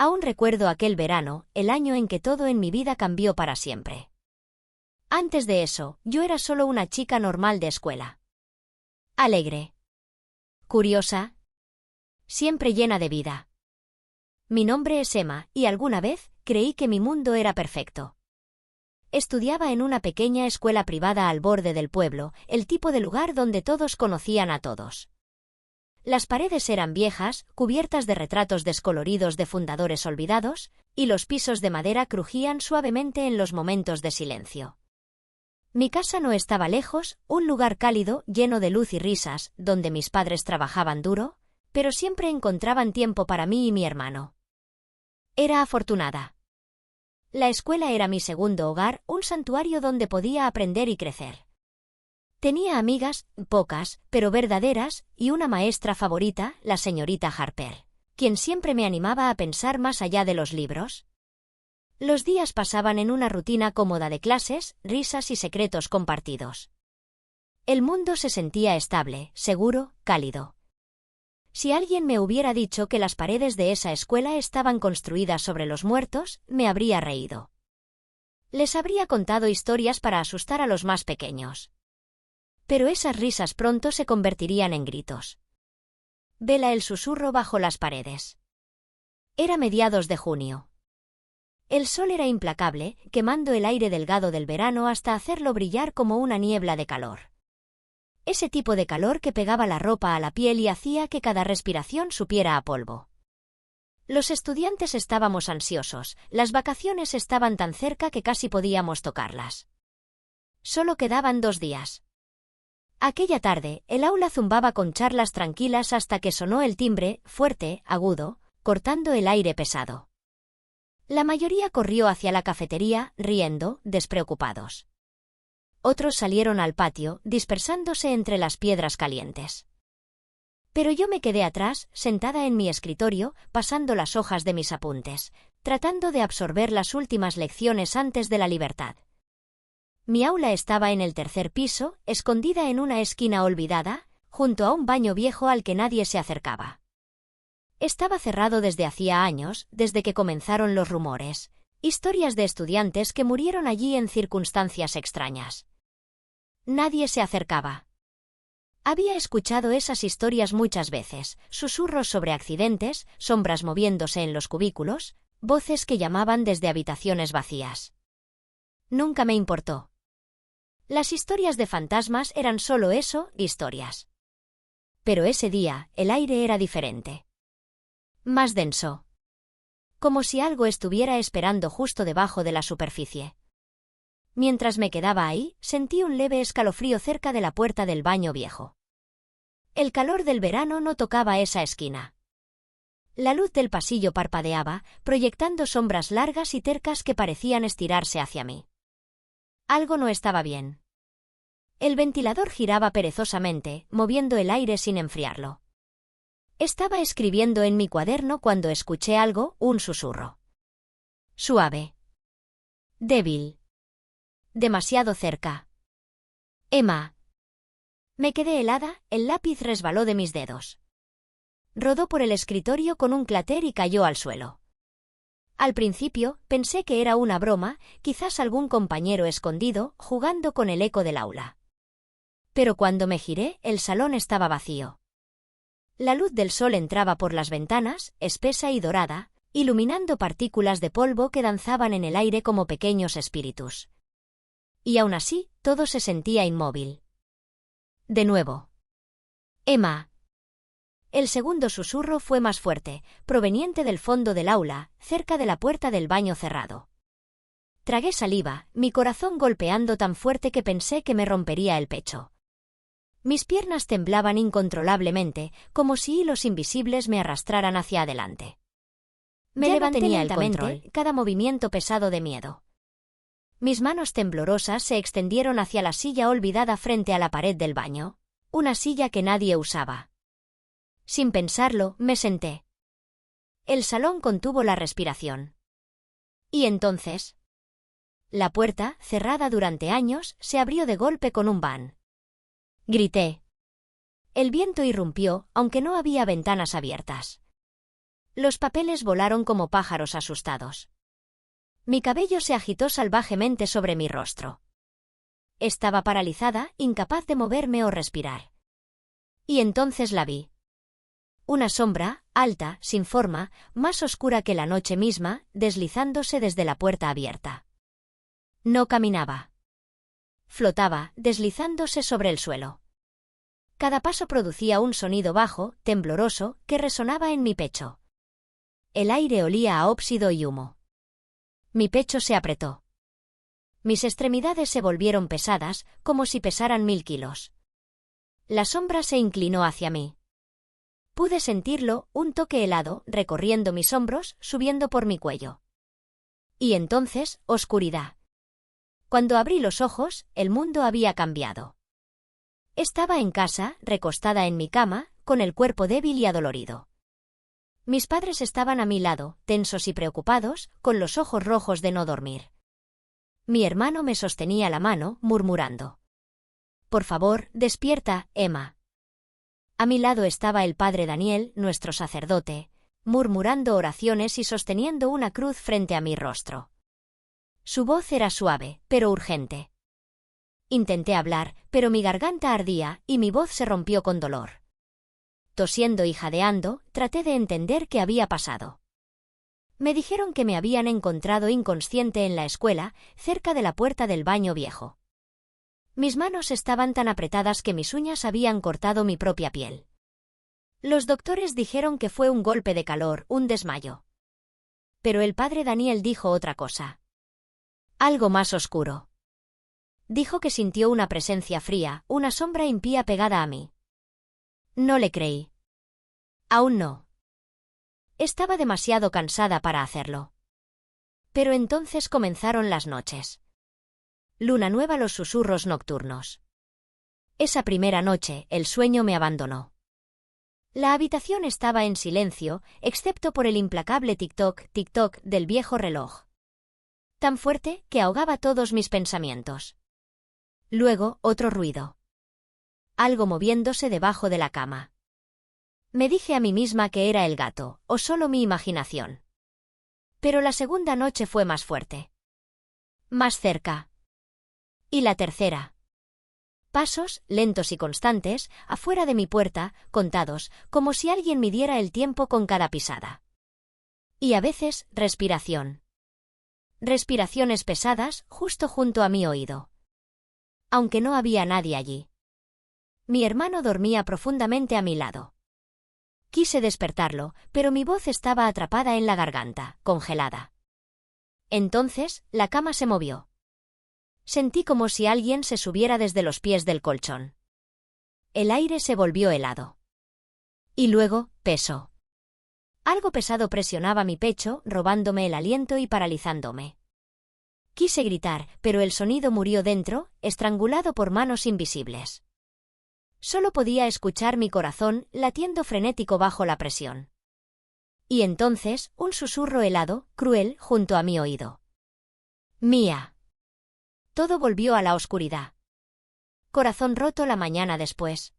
Aún recuerdo aquel verano, el año en que todo en mi vida cambió para siempre. Antes de eso, yo era solo una chica normal de escuela. Alegre. Curiosa. Siempre llena de vida. Mi nombre es Emma, y alguna vez creí que mi mundo era perfecto. Estudiaba en una pequeña escuela privada al borde del pueblo, el tipo de lugar donde todos conocían a todos. Las paredes eran viejas, cubiertas de retratos descoloridos de fundadores olvidados, y los pisos de madera crujían suavemente en los momentos de silencio. Mi casa no estaba lejos, un lugar cálido, lleno de luz y risas, donde mis padres trabajaban duro, pero siempre encontraban tiempo para mí y mi hermano. Era afortunada. La escuela era mi segundo hogar, un santuario donde podía aprender y crecer. Tenía amigas, pocas, pero verdaderas, y una maestra favorita, la señorita Harper, quien siempre me animaba a pensar más allá de los libros. Los días pasaban en una rutina cómoda de clases, risas y secretos compartidos. El mundo se sentía estable, seguro, cálido. Si alguien me hubiera dicho que las paredes de esa escuela estaban construidas sobre los muertos, me habría reído. Les habría contado historias para asustar a los más pequeños. Pero esas risas pronto se convertirían en gritos. Vela el susurro bajo las paredes. Era mediados de junio. El sol era implacable, quemando el aire delgado del verano hasta hacerlo brillar como una niebla de calor. Ese tipo de calor que pegaba la ropa a la piel y hacía que cada respiración supiera a polvo. Los estudiantes estábamos ansiosos, las vacaciones estaban tan cerca que casi podíamos tocarlas. Solo quedaban 2 días. Aquella tarde, el aula zumbaba con charlas tranquilas hasta que sonó el timbre, fuerte, agudo, cortando el aire pesado. La mayoría corrió hacia la cafetería, riendo, despreocupados. Otros salieron al patio, dispersándose entre las piedras calientes. Pero yo me quedé atrás, sentada en mi escritorio, pasando las hojas de mis apuntes, tratando de absorber las últimas lecciones antes de la libertad. Mi aula estaba en el 3er piso, escondida en una esquina olvidada, junto a un baño viejo al que nadie se acercaba. Estaba cerrado desde hacía años, desde que comenzaron los rumores, historias de estudiantes que murieron allí en circunstancias extrañas. Nadie se acercaba. Había escuchado esas historias muchas veces, susurros sobre accidentes, sombras moviéndose en los cubículos, voces que llamaban desde habitaciones vacías. Nunca me importó. Las historias de fantasmas eran solo eso, historias. Pero ese día, el aire era diferente. Más denso. Como si algo estuviera esperando justo debajo de la superficie. Mientras me quedaba ahí, sentí un leve escalofrío cerca de la puerta del baño viejo. El calor del verano no tocaba esa esquina. La luz del pasillo parpadeaba, proyectando sombras largas y tercas que parecían estirarse hacia mí. Algo no estaba bien. El ventilador giraba perezosamente, moviendo el aire sin enfriarlo. Estaba escribiendo en mi cuaderno cuando escuché algo, un susurro. Suave. Débil. Demasiado cerca. Emma. Me quedé helada, el lápiz resbaló de mis dedos. Rodó por el escritorio con un clater y cayó al suelo. Al principio, pensé que era una broma, quizás algún compañero escondido, jugando con el eco del aula. Pero cuando me giré, el salón estaba vacío. La luz del sol entraba por las ventanas, espesa y dorada, iluminando partículas de polvo que danzaban en el aire como pequeños espíritus. Y aún así, todo se sentía inmóvil. De nuevo. Emma. El segundo susurro fue más fuerte, proveniente del fondo del aula, cerca de la puerta del baño cerrado. Tragué saliva, mi corazón golpeando tan fuerte que pensé que me rompería el pecho. Mis piernas temblaban incontrolablemente, como si hilos invisibles me arrastraran hacia adelante. Me levanté lentamente, cada movimiento pesado de miedo. Mis manos temblorosas se extendieron hacia la silla olvidada frente a la pared del baño, una silla que nadie usaba. Sin pensarlo, me senté. El salón contuvo la respiración. Y entonces, la puerta, cerrada durante años, se abrió de golpe con un bang. Grité. El viento irrumpió, aunque no había ventanas abiertas. Los papeles volaron como pájaros asustados. Mi cabello se agitó salvajemente sobre mi rostro. Estaba paralizada, incapaz de moverme o respirar. Y entonces la vi. Una sombra, alta, sin forma, más oscura que la noche misma, deslizándose desde la puerta abierta. No caminaba. Flotaba, deslizándose sobre el suelo. Cada paso producía un sonido bajo, tembloroso, que resonaba en mi pecho. El aire olía a óxido y humo. Mi pecho se apretó. Mis extremidades se volvieron pesadas, como si pesaran 1000 kilos. La sombra se inclinó hacia mí. Pude sentirlo, un toque helado, recorriendo mis hombros, subiendo por mi cuello. Y entonces, oscuridad. Cuando abrí los ojos, el mundo había cambiado. Estaba en casa, recostada en mi cama, con el cuerpo débil y adolorido. Mis padres estaban a mi lado, tensos y preocupados, con los ojos rojos de no dormir. Mi hermano me sostenía la mano, murmurando: «Por favor, despierta, Emma». A mi lado estaba el padre Daniel, nuestro sacerdote, murmurando oraciones y sosteniendo una cruz frente a mi rostro. Su voz era suave, pero urgente. Intenté hablar, pero mi garganta ardía y mi voz se rompió con dolor. Tosiendo y jadeando, traté de entender qué había pasado. Me dijeron que me habían encontrado inconsciente en la escuela, cerca de la puerta del baño viejo. Mis manos estaban tan apretadas que mis uñas habían cortado mi propia piel. Los doctores dijeron que fue un golpe de calor, un desmayo. Pero el padre Daniel dijo otra cosa. Algo más oscuro. Dijo que sintió una presencia fría, una sombra impía pegada a mí. No le creí. Aún no. Estaba demasiado cansada para hacerlo. Pero entonces comenzaron las noches. Luna nueva, los susurros nocturnos. Esa primera noche, el sueño me abandonó. La habitación estaba en silencio, excepto por el implacable tic-toc, tic-toc del viejo reloj. Tan fuerte que ahogaba todos mis pensamientos. Luego, otro ruido. Algo moviéndose debajo de la cama. Me dije a mí misma que era el gato, o solo mi imaginación. Pero la segunda noche fue más fuerte. Más cerca. Y la tercera. Pasos, lentos y constantes, afuera de mi puerta, contados, como si alguien midiera el tiempo con cada pisada. Y a veces, respiración. Respiraciones pesadas, justo junto a mi oído. Aunque no había nadie allí. Mi hermano dormía profundamente a mi lado. Quise despertarlo, pero mi voz estaba atrapada en la garganta, congelada. Entonces, la cama se movió. Sentí como si alguien se subiera desde los pies del colchón. El aire se volvió helado. Y luego, peso. Algo pesado presionaba mi pecho, robándome el aliento y paralizándome. Quise gritar, pero el sonido murió dentro, estrangulado por manos invisibles. Solo podía escuchar mi corazón latiendo frenético bajo la presión. Y entonces, un susurro helado, cruel, junto a mi oído. Mía. Todo volvió a la oscuridad. Corazón roto la mañana después.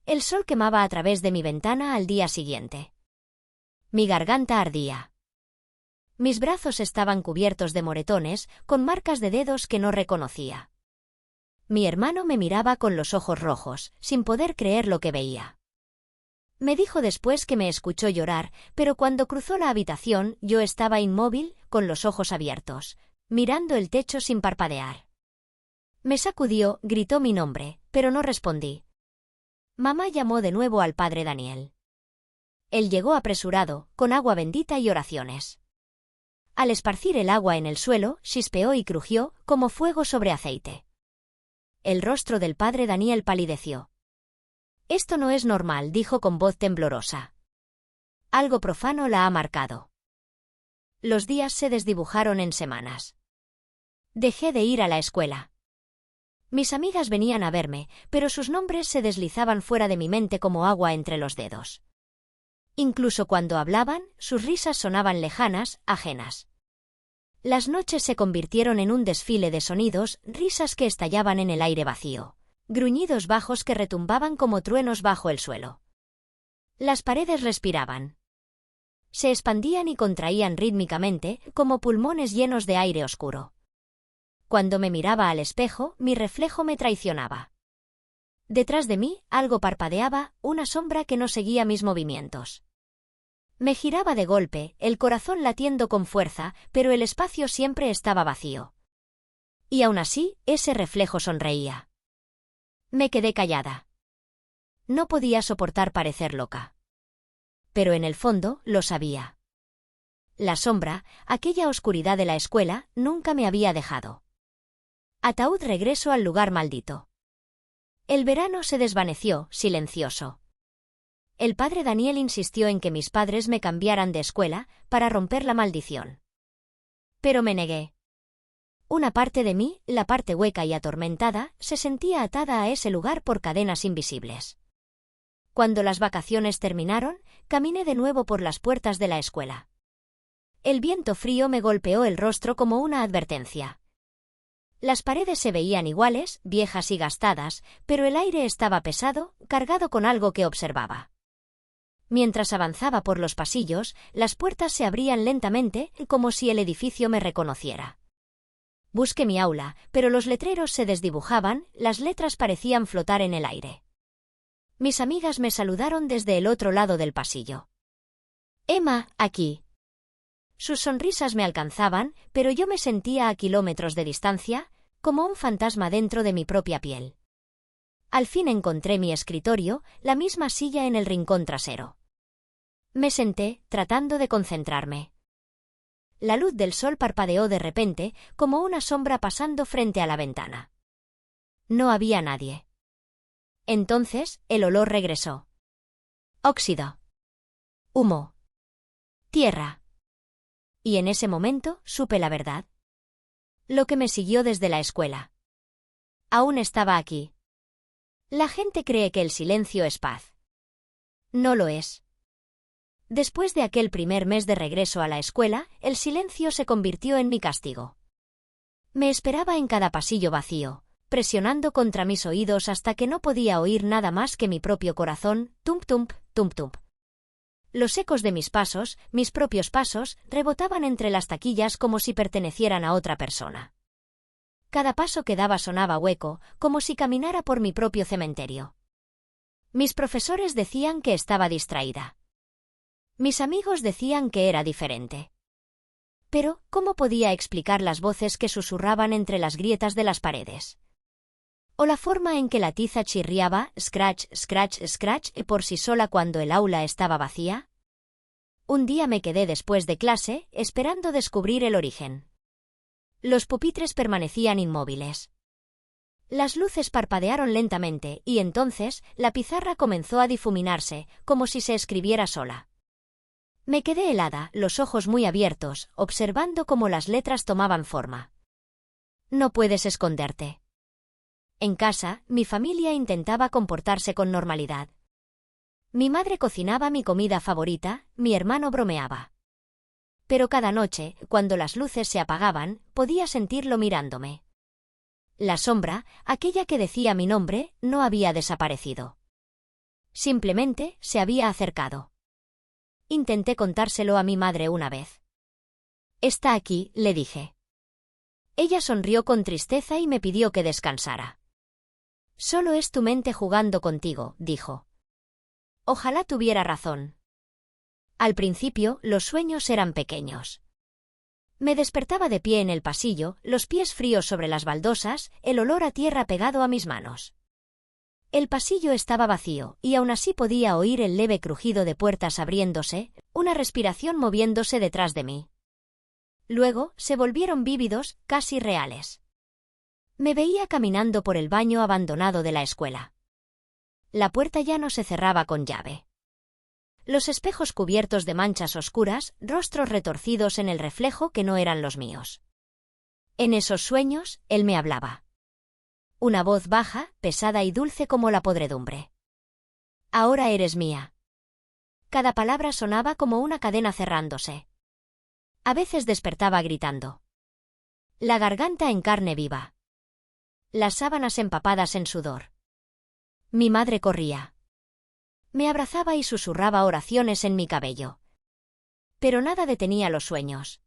El sol quemaba a través de mi ventana al día siguiente. Mi garganta ardía. Mis brazos estaban cubiertos de moretones, con marcas de dedos que no reconocía. Mi hermano me miraba con los ojos rojos, sin poder creer lo que veía. Me dijo después que me escuchó llorar, pero cuando cruzó la habitación yo estaba inmóvil, con los ojos abiertos, mirando el techo sin parpadear. Me sacudió, gritó mi nombre, pero no respondí. Mamá llamó de nuevo al padre Daniel. Él llegó apresurado, con agua bendita y oraciones. Al esparcir el agua en el suelo, chispeó y crujió, como fuego sobre aceite. El rostro del padre Daniel palideció. Esto no es normal, dijo con voz temblorosa. Algo profano la ha marcado. Los días se desdibujaron en semanas. Dejé de ir a la escuela. Mis amigas venían a verme, pero sus nombres se deslizaban fuera de mi mente como agua entre los dedos. Incluso cuando hablaban, sus risas sonaban lejanas, ajenas. Las noches se convirtieron en un desfile de sonidos, risas que estallaban en el aire vacío, gruñidos bajos que retumbaban como truenos bajo el suelo. Las paredes respiraban. Se expandían y contraían rítmicamente, como pulmones llenos de aire oscuro. Cuando me miraba al espejo, mi reflejo me traicionaba. Detrás de mí, algo parpadeaba, una sombra que no seguía mis movimientos. Me giraba de golpe, el corazón latiendo con fuerza, pero el espacio siempre estaba vacío. Y aún así, ese reflejo sonreía. Me quedé callada. No podía soportar parecer loca. Pero en el fondo, lo sabía. La sombra, aquella oscuridad de la escuela, nunca me había dejado. Ataúd regreso al lugar maldito. El verano se desvaneció, silencioso. El padre Daniel insistió en que mis padres me cambiaran de escuela, para romper la maldición. Pero me negué. Una parte de mí, la parte hueca y atormentada, se sentía atada a ese lugar por cadenas invisibles. Cuando las vacaciones terminaron, caminé de nuevo por las puertas de la escuela. El viento frío me golpeó el rostro como una advertencia. Las paredes se veían iguales, viejas y gastadas, pero el aire estaba pesado, cargado con algo que observaba. Mientras avanzaba por los pasillos, las puertas se abrían lentamente, como si el edificio me reconociera. Busqué mi aula, pero los letreros se desdibujaban, las letras parecían flotar en el aire. Mis amigas me saludaron desde el otro lado del pasillo. «Emma, aquí». Sus sonrisas me alcanzaban, pero yo me sentía a kilómetros de distancia, como un fantasma dentro de mi propia piel. Al fin encontré mi escritorio, la misma silla en el rincón trasero. Me senté, tratando de concentrarme. La luz del sol parpadeó de repente, como una sombra pasando frente a la ventana. No había nadie. Entonces, el olor regresó. Óxido. Humo. Tierra. Y en ese momento, supe la verdad. Lo que me siguió desde la escuela. Aún estaba aquí. La gente cree que el silencio es paz. No lo es. Después de aquel primer mes de regreso a la escuela, el silencio se convirtió en mi castigo. Me esperaba en cada pasillo vacío, presionando contra mis oídos hasta que no podía oír nada más que mi propio corazón, tump tump, tump tump. Los ecos de mis pasos, mis propios pasos, rebotaban entre las taquillas como si pertenecieran a otra persona. Cada paso que daba sonaba hueco, como si caminara por mi propio cementerio. Mis profesores decían que estaba distraída. Mis amigos decían que era diferente. Pero, ¿cómo podía explicar las voces que susurraban entre las grietas de las paredes? O la forma en que la tiza chirriaba, scratch, scratch, scratch, por sí sola cuando el aula estaba vacía. Un día me quedé después de clase, esperando descubrir el origen. Los pupitres permanecían inmóviles. Las luces parpadearon lentamente y entonces la pizarra comenzó a difuminarse, como si se escribiera sola. Me quedé helada, los ojos muy abiertos, observando cómo las letras tomaban forma. No puedes esconderte. En casa, mi familia intentaba comportarse con normalidad. Mi madre cocinaba mi comida favorita, mi hermano bromeaba. Pero cada noche, cuando las luces se apagaban, podía sentirlo mirándome. La sombra, aquella que decía mi nombre, no había desaparecido. Simplemente se había acercado. Intenté contárselo a mi madre una vez. «Está aquí», le dije. Ella sonrió con tristeza y me pidió que descansara. «Solo es tu mente jugando contigo», dijo. Ojalá tuviera razón. Al principio, los sueños eran pequeños. Me despertaba de pie en el pasillo, los pies fríos sobre las baldosas, el olor a tierra pegado a mis manos. El pasillo estaba vacío, y aún así podía oír el leve crujido de puertas abriéndose, una respiración moviéndose detrás de mí. Luego, se volvieron vívidos, casi reales. Me veía caminando por el baño abandonado de la escuela. La puerta ya no se cerraba con llave. Los espejos cubiertos de manchas oscuras, rostros retorcidos en el reflejo que no eran los míos. En esos sueños, él me hablaba. Una voz baja, pesada y dulce como la podredumbre. «Ahora eres mía». Cada palabra sonaba como una cadena cerrándose. A veces despertaba gritando. La garganta en carne viva. Las sábanas empapadas en sudor. Mi madre corría. Me abrazaba y susurraba oraciones en mi cabello. pero nada detenía los sueños.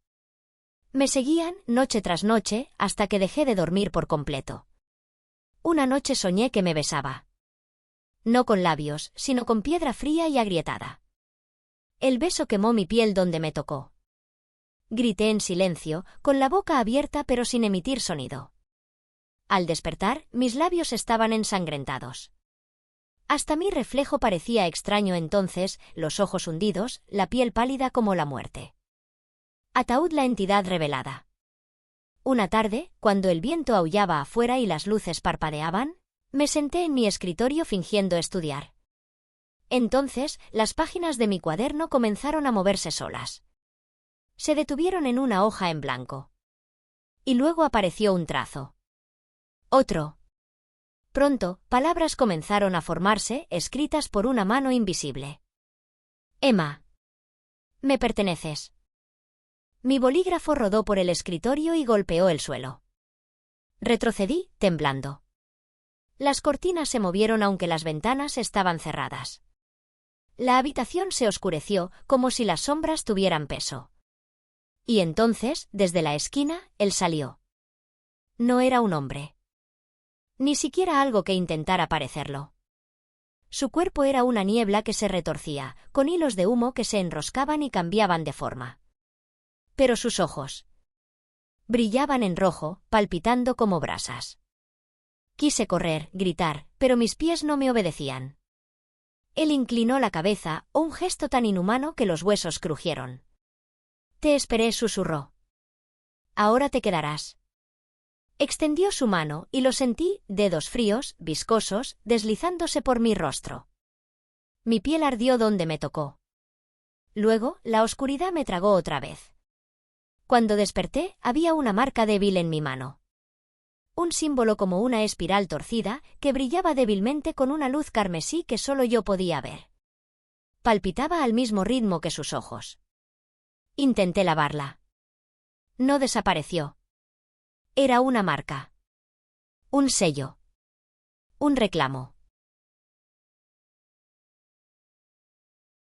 Me seguían, noche tras noche, hasta que dejé de dormir por completo. Una noche soñé que me besaba. No con labios, sino con piedra fría y agrietada. El beso quemó mi piel donde me tocó. Grité en silencio, con la boca abierta pero sin emitir sonido. Al despertar, mis labios estaban ensangrentados. Hasta mi reflejo parecía extraño entonces, los ojos hundidos, la piel pálida como la muerte. Ataúd, la entidad revelada. Una tarde, cuando el viento aullaba afuera y las luces parpadeaban, me senté en mi escritorio fingiendo estudiar. Entonces, las páginas de mi cuaderno comenzaron a moverse solas. Se detuvieron en una hoja en blanco. Y luego apareció un trazo. Otro. Pronto, palabras comenzaron a formarse, escritas por una mano invisible. Emma. Me perteneces. Mi bolígrafo rodó por el escritorio y golpeó el suelo. Retrocedí, temblando. Las cortinas se movieron aunque las ventanas estaban cerradas. La habitación se oscureció, como si las sombras tuvieran peso. Y entonces, desde la esquina, él salió. No era un hombre. Ni siquiera algo que intentara parecerlo. Su cuerpo era una niebla que se retorcía, con hilos de humo que se enroscaban y cambiaban de forma. Pero sus ojos brillaban en rojo, palpitando como brasas. Quise correr, gritar, pero mis pies no me obedecían. Él inclinó la cabeza, un gesto tan inhumano que los huesos crujieron. Te esperé, susurró. Ahora te quedarás. Extendió su mano y lo sentí, dedos fríos, viscosos, deslizándose por mi rostro. Mi piel ardió donde me tocó. Luego, la oscuridad me tragó otra vez. Cuando desperté, había una marca débil en mi mano. Un símbolo como una espiral torcida, que brillaba débilmente con una luz carmesí que solo yo podía ver. Palpitaba al mismo ritmo que sus ojos. Intenté lavarla. No desapareció. Era una marca. Un sello. Un reclamo.